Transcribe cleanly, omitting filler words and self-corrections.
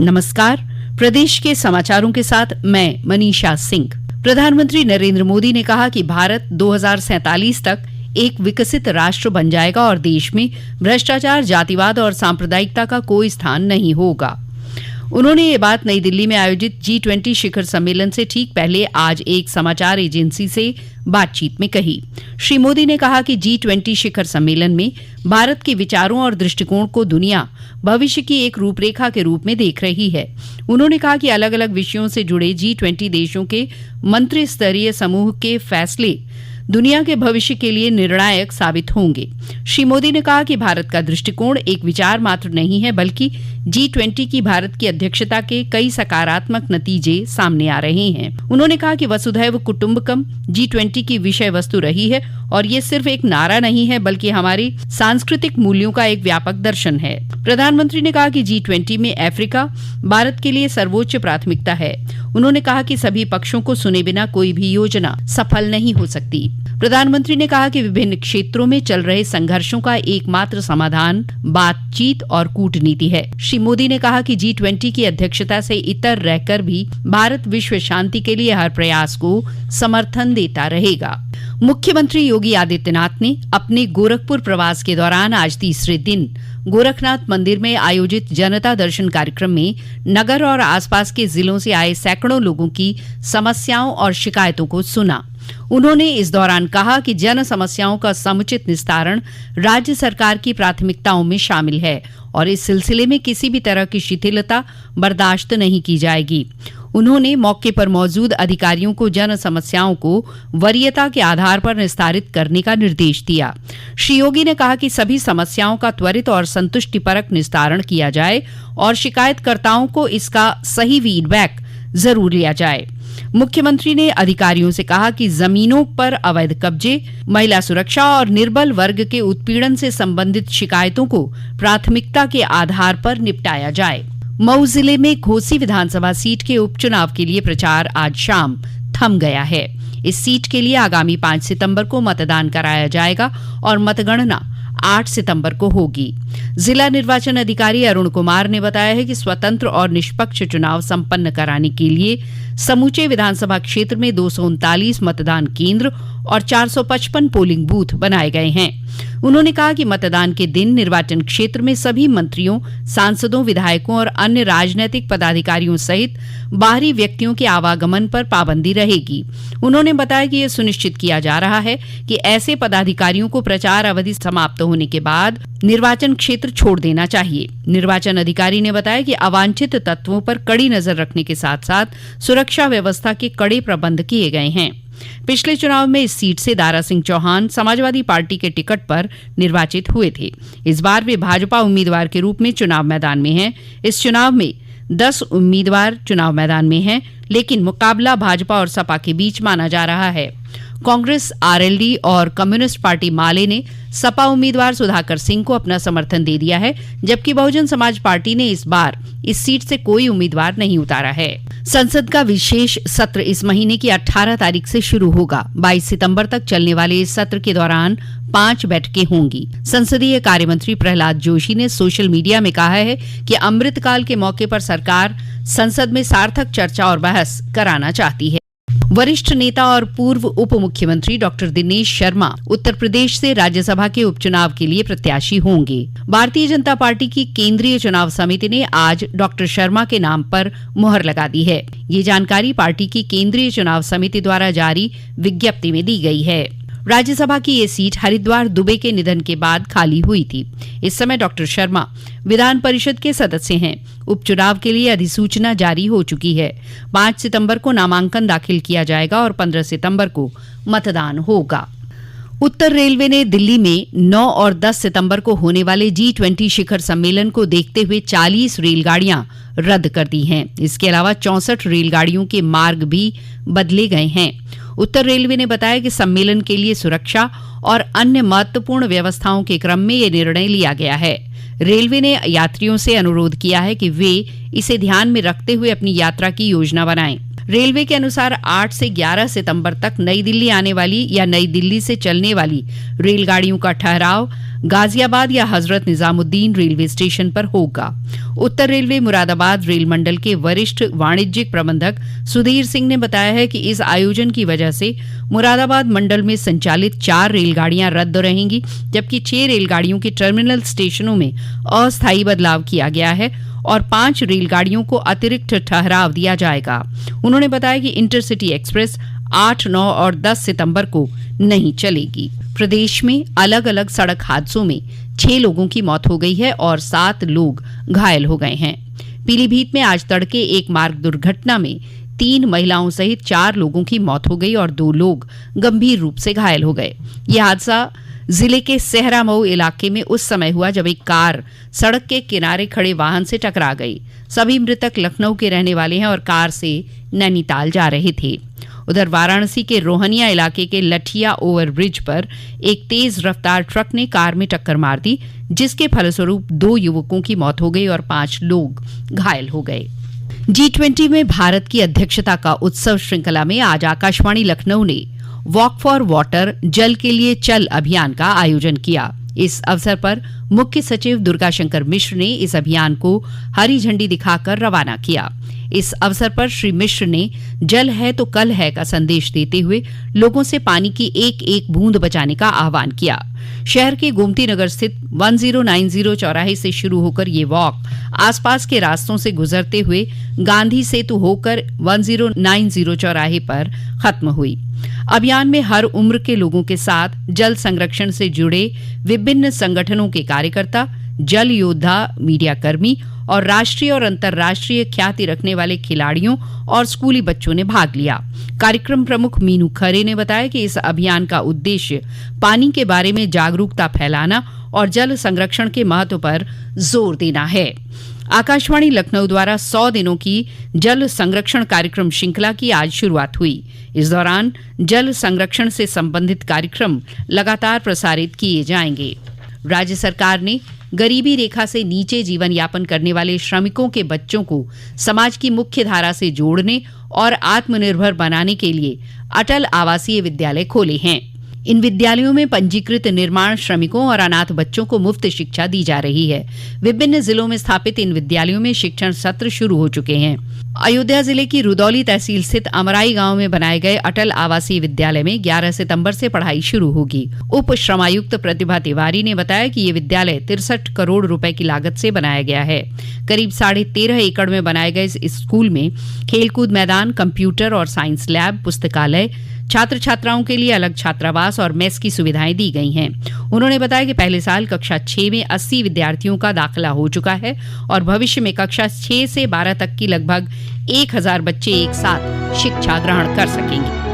नमस्कार। प्रदेश के समाचारों के साथ मैं मनीषा सिंह। प्रधानमंत्री नरेंद्र मोदी ने कहा कि भारत 2047 तक एक विकसित राष्ट्र बन जाएगा और देश में भ्रष्टाचार, जातिवाद और सांप्रदायिकता का कोई स्थान नहीं होगा। उन्होंने ये बात नई दिल्ली में आयोजित G20 शिखर सम्मेलन से ठीक पहले आज एक समाचार एजेंसी से बातचीत में कही। श्री मोदी ने कहा कि G20 शिखर सम्मेलन में भारत के विचारों और दृष्टिकोण को दुनिया भविष्य की एक रूपरेखा के रूप में देख रही है। उन्होंने कहा कि अलग अलग विषयों से जुड़े G20 देशों के मंत्री स्तरीय समूह के फैसले दुनिया के भविष्य के लिए निर्णायक साबित होंगे। श्री मोदी ने कहा कि भारत का दृष्टिकोण एक विचार मात्र नहीं है, बल्कि G20 की भारत की अध्यक्षता के कई सकारात्मक नतीजे सामने आ रहे हैं। उन्होंने कहा कि वसुधैव कुटुंबकम G20 की विषय वस्तु रही है और ये सिर्फ एक नारा नहीं है, बल्कि हमारी सांस्कृतिक मूल्यों का एक व्यापक दर्शन है। प्रधानमंत्री ने कहा कि G20 में अफ्रीका भारत के लिए सर्वोच्च प्राथमिकता है। उन्होंने कहा कि सभी पक्षों को सुने बिना कोई भी योजना सफल नहीं हो सकती। प्रधानमंत्री ने कहा कि विभिन्न क्षेत्रों में चल रहे संघर्षों का एकमात्र समाधान बातचीत और कूटनीति है। श्री मोदी ने कहा कि G20 की अध्यक्षता से इतर रहकर भी भारत विश्व शांति के लिए हर प्रयास को समर्थन देता रहेगा। मुख्यमंत्री योगी आदित्यनाथ ने अपने गोरखपुर प्रवास के दौरान आज तीसरे दिन गोरखनाथ मंदिर में आयोजित जनता दर्शन कार्यक्रम में नगर और आसपास के जिलों से आए सैकड़ों लोगों की समस्याओं और शिकायतों को सुना। उन्होंने इस दौरान कहा कि जन समस्याओं का समुचित निस्तारण राज्य सरकार की प्राथमिकताओं में शामिल है और इस सिलसिले में किसी भी तरह की शिथिलता बर्दाश्त नहीं की जाएगी। उन्होंने मौके पर मौजूद अधिकारियों को जन समस्याओं को वरीयता के आधार पर निस्तारित करने का निर्देश दिया। श्री योगी ने कहा कि सभी समस्याओं का त्वरित और संतुष्टिपरक निस्तारण किया जाए और शिकायतकर्ताओं को इसका सही फीडबैक जरूर लिया जाए। मुख्यमंत्री ने अधिकारियों से कहा कि जमीनों पर अवैध कब्जे, महिला सुरक्षा और निर्बल वर्ग के उत्पीड़न से संबंधित शिकायतों को प्राथमिकता के आधार पर निपटाया जाए। मऊ जिले में घोसी विधानसभा सीट के उपचुनाव के लिए प्रचार आज शाम थम गया है। इस सीट के लिए आगामी 5 सितंबर को मतदान कराया जाएगा और मतगणना 8 सितंबर को होगी। जिला निर्वाचन अधिकारी अरुण कुमार ने बताया है कि स्वतंत्र और निष्पक्ष चुनाव संपन्न कराने के लिए समूचे विधानसभा क्षेत्र में 239 मतदान केंद्र और 455 पोलिंग बूथ बनाए गए हैं। उन्होंने कहा कि मतदान के दिन निर्वाचन क्षेत्र में सभी मंत्रियों, सांसदों, विधायकों और अन्य राजनीतिक पदाधिकारियों सहित बाहरी व्यक्तियों के आवागमन पर पाबंदी रहेगी। उन्होंने बताया कि यह सुनिश्चित किया जा रहा है कि ऐसे पदाधिकारियों को प्रचार अवधि समाप्त होने के बाद निर्वाचन क्षेत्र छोड़ देना चाहिए। निर्वाचन अधिकारी ने बताया कि अवांछित तत्वों पर कड़ी नजर रखने के साथ साथ सुरक्षा व्यवस्था के कड़े प्रबंध किए गए हैं। पिछले चुनाव में इस सीट से दारा सिंह चौहान समाजवादी पार्टी के टिकट पर निर्वाचित हुए थे। इस बार वे भाजपा उम्मीदवार के रूप में चुनाव मैदान में हैं। इस चुनाव में 10 उम्मीदवार चुनाव मैदान में हैं, लेकिन मुकाबला भाजपा और सपा के बीच माना जा रहा है। कांग्रेस, आरएलडी और कम्युनिस्ट पार्टी माले ने सपा उम्मीदवार सुधाकर सिंह को अपना समर्थन दे दिया है, जबकि बहुजन समाज पार्टी ने इस बार इस सीट से कोई उम्मीदवार नहीं उतारा है। संसद का विशेष सत्र इस महीने की 18 तारीख से शुरू होगा। 22 सितंबर तक चलने वाले इस सत्र के दौरान 5 बैठकें होंगी। संसदीय कार्य मंत्री प्रहलाद जोशी ने सोशल मीडिया में कहा है कि अमृतकाल के मौके पर सरकार संसद में सार्थक चर्चा और बहस कराना चाहती है। वरिष्ठ नेता और पूर्व उप मुख्यमंत्री डॉक्टर दिनेश शर्मा उत्तर प्रदेश से राज्यसभा के उपचुनाव के लिए प्रत्याशी होंगे। भारतीय जनता पार्टी की केंद्रीय चुनाव समिति ने आज डॉक्टर शर्मा के नाम पर मुहर लगा दी है। ये जानकारी पार्टी की केंद्रीय चुनाव समिति द्वारा जारी विज्ञप्ति में दी गई है। राज्यसभा की ये सीट हरिद्वार दुबे के निधन के बाद खाली हुई थी। इस समय डॉक्टर शर्मा विधान परिषद के सदस्य हैं। उपचुनाव के लिए अधिसूचना जारी हो चुकी है। 5 सितंबर को नामांकन दाखिल किया जाएगा और 15 सितंबर को मतदान होगा। उत्तर रेलवे ने दिल्ली में 9 और 10 सितंबर को होने वाले G20 शिखर सम्मेलन को देखते हुए 40 रेलगाड़ियां रद्द कर दी हैं। इसके अलावा 64 रेलगाड़ियों के मार्ग भी बदले गए हैं। उत्तर रेलवे ने बताया कि सम्मेलन के लिए सुरक्षा और अन्य महत्वपूर्ण व्यवस्थाओं के क्रम में यह निर्णय लिया गया है। रेलवे ने यात्रियों से अनुरोध किया है कि वे इसे ध्यान में रखते हुए अपनी यात्रा की योजना बनाएं। रेलवे के अनुसार 8 से 11 सितंबर तक नई दिल्ली आने वाली या नई दिल्ली से चलने वाली रेलगाड़ियों का ठहराव गाजियाबाद या हजरत निजामुद्दीन रेलवे स्टेशन पर होगा। उत्तर रेलवे मुरादाबाद रेल मंडल के वरिष्ठ वाणिज्यिक प्रबंधक सुधीर सिंह ने बताया है कि इस आयोजन की वजह से मुरादाबाद मंडल में संचालित 4 रेलगाड़ियां रद्द रहेंगी, जबकि 6 रेलगाड़ियों के टर्मिनल स्टेशनों में अस्थायी बदलाव किया गया है और 5 रेलगाड़ियों को अतिरिक्त ठहराव दिया जाएगा। उन्होंने बताया कि इंटरसिटी एक्सप्रेस 8, 9 और 10 सितंबर को नहीं चलेगी। प्रदेश में अलग अलग सड़क हादसों में 6 लोगों की मौत हो गई है और 7 लोग घायल हो गए हैं। पीलीभीत में आज तड़के एक मार्ग दुर्घटना में 3 महिलाओं सहित 4 लोगों की मौत हो गई और 2 लोग गंभीर रूप से घायल हो गए। यह हादसा जिले के सहरा मऊ इलाके में उस समय हुआ जब एक कार सड़क के किनारे खड़े वाहन से टकरा गई। सभी मृतक लखनऊ के रहने वाले हैं और कार से नैनीताल जा रहे थे। उधर वाराणसी के रोहनिया इलाके के लठिया ओवरब्रिज पर एक तेज रफ्तार ट्रक ने कार में टक्कर मार दी, जिसके फलस्वरूप 2 युवकों की मौत हो गई और 5 लोग घायल हो गए। G20 में भारत की अध्यक्षता का उत्सव श्रृंखला में आज आकाशवाणी लखनऊ ने वॉक फॉर वाटर, जल के लिए चल अभियान का आयोजन किया। इस अवसर पर मुख्य सचिव दुर्गाशंकर मिश्र ने इस अभियान को हरी झंडी दिखाकर रवाना किया। इस अवसर पर श्री मिश्र ने जल है तो कल है का संदेश देते हुए लोगों से पानी की एक एक बूंद बचाने का आह्वान किया। शहर के गोमती नगर स्थित 1090 चौराहे से शुरू होकर ये वॉक आसपास के रास्तों से गुजरते हुए गांधी सेतु होकर 1090 चौराहे पर खत्म हुई। अभियान में हर उम्र के लोगों के साथ जल संरक्षण से जुड़े विभिन्न संगठनों के कार्यकर्ता, जल योद्धा, मीडिया कर्मी और राष्ट्रीय और अंतर्राष्ट्रीय ख्याति रखने वाले खिलाड़ियों और स्कूली बच्चों ने भाग लिया। कार्यक्रम प्रमुख मीनू खरे ने बताया कि इस अभियान का उद्देश्य पानी के बारे में जागरूकता फैलाना और जल संरक्षण के महत्व पर जोर देना है। आकाशवाणी लखनऊ द्वारा 100 दिनों की जल संरक्षण कार्यक्रम श्रृंखला की आज शुरुआत हुई। इस दौरान जल संरक्षण से संबंधित कार्यक्रम लगातार प्रसारित किए जाएंगे। राज्य सरकार ने गरीबी रेखा से नीचे जीवन यापन करने वाले श्रमिकों के बच्चों को समाज की मुख्य धारा से जोड़ने और आत्मनिर्भर बनाने के लिए अटल आवासीय विद्यालय खोले हैं। इन विद्यालयों में पंजीकृत निर्माण श्रमिकों और अनाथ बच्चों को मुफ्त शिक्षा दी जा रही है। विभिन्न जिलों में स्थापित इन विद्यालयों में शिक्षण सत्र शुरू हो चुके हैं। अयोध्या जिले की रुदौली तहसील स्थित अमराई गांव में बनाए गए अटल आवासीय विद्यालय में 11 सितंबर से पढ़ाई शुरू होगी। उप श्रमायुक्त प्रतिभा तिवारी ने बताया कि ये विद्यालय 63 करोड़ रुपए की लागत से बनाया गया है। करीब 13.5 एकड़ में बनाए गए इस स्कूल में खेलकूद मैदान, कंप्यूटर और साइंस लैब, पुस्तकालय, छात्र छात्राओं के लिए अलग छात्रावास और मेस की सुविधाएं दी गई हैं। उन्होंने बताया कि पहले साल कक्षा 6 में 80 विद्यार्थियों का दाखिला हो चुका है और भविष्य में कक्षा 6 से 12 तक की लगभग 1000 बच्चे एक साथ शिक्षा ग्रहण कर सकेंगे।